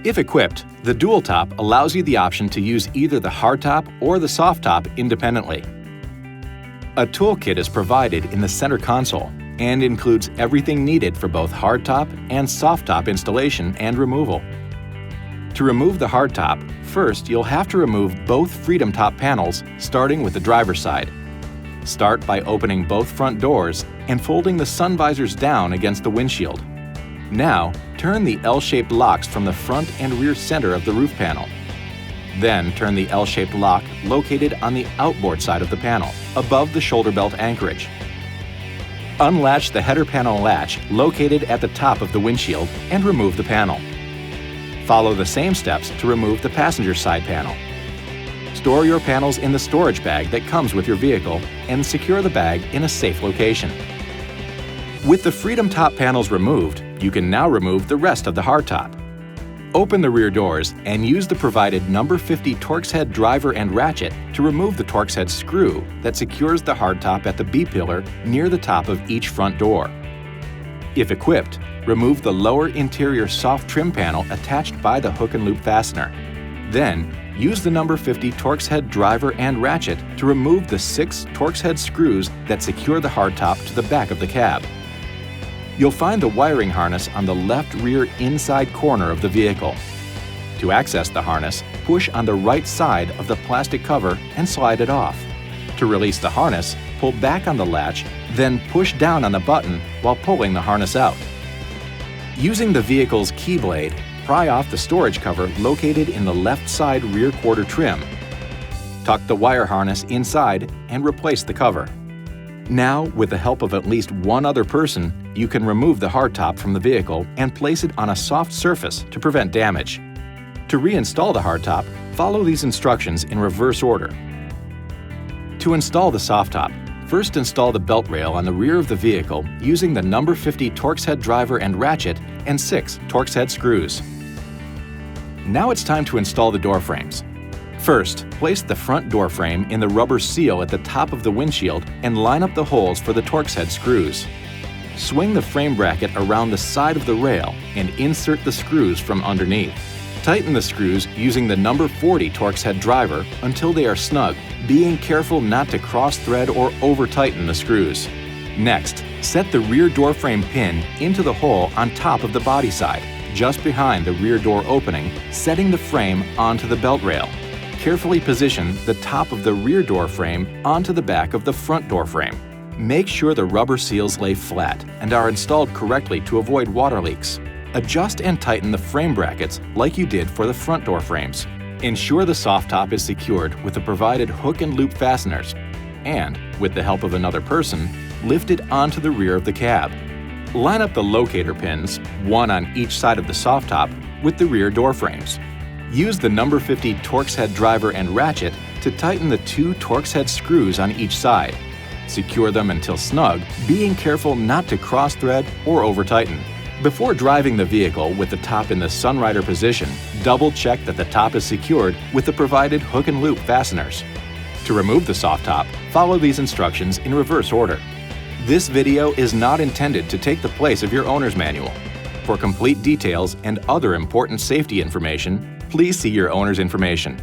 If equipped, the dual top allows you the option to use either the hardtop or the soft top independently. A toolkit is provided in the center console and includes everything needed for both hardtop and soft top installation and removal. To remove the hardtop, first you'll have to remove both Freedom Top panels, starting with the driver's side. Start by opening both front doors and folding the sun visors down against the windshield. Now, turn the L-shaped locks from the front and rear center of the roof panel. Then turn the L-shaped lock located on the outboard side of the panel, above the shoulder belt anchorage. Unlatch the header panel latch located at the top of the windshield and remove the panel. Follow the same steps to remove the passenger side panel. Store your panels in the storage bag that comes with your vehicle and secure the bag in a safe location. With the Freedom Top panels removed, you can now remove the rest of the hardtop. Open the rear doors and use the provided number 50 Torx head driver and ratchet to remove the Torx head screw that secures the hardtop at the B-pillar near the top of each front door. If equipped, remove the lower interior soft trim panel attached by the hook and loop fastener. Then, use the number 50 Torx head driver and ratchet to remove the 6 Torx head screws that secure the hardtop to the back of the cab. You'll find the wiring harness on the left rear inside corner of the vehicle. To access the harness, push on the right side of the plastic cover and slide it off. To release the harness, pull back on the latch, then push down on the button while pulling the harness out. Using the vehicle's key blade, pry off the storage cover located in the left side rear quarter trim. Tuck the wire harness inside and replace the cover. Now, with the help of at least one other person, you can remove the hardtop from the vehicle and place it on a soft surface to prevent damage. To reinstall the hardtop, follow these instructions in reverse order. To install the soft top, first install the belt rail on the rear of the vehicle using the number 50 Torx head driver and ratchet and 6 Torx head screws. Now it's time to install the door frames. First, place the front door frame in the rubber seal at the top of the windshield and line up the holes for the Torx head screws. Swing the frame bracket around the side of the rail and insert the screws from underneath. Tighten the screws using the number 40 Torx head driver until they are snug, being careful not to cross-thread or over-tighten the screws. Next, set the rear door frame pin into the hole on top of the body side, just behind the rear door opening, setting the frame onto the belt rail. Carefully position the top of the rear door frame onto the back of the front door frame. Make sure the rubber seals lay flat and are installed correctly to avoid water leaks. Adjust and tighten the frame brackets like you did for the front door frames. Ensure the soft top is secured with the provided hook and loop fasteners. And, with the help of another person, lift it onto the rear of the cab. Line up the locator pins, one on each side of the soft top, with the rear door frames. Use the number 50 Torx head driver and ratchet to tighten the 2 Torx head screws on each side. Secure them until snug, being careful not to cross-thread or over-tighten. Before driving the vehicle with the top in the Sunrider position, double-check that the top is secured with the provided hook and loop fasteners. To remove the soft top, follow these instructions in reverse order. This video is not intended to take the place of your owner's manual. For complete details and other important safety information, please see your owner's information.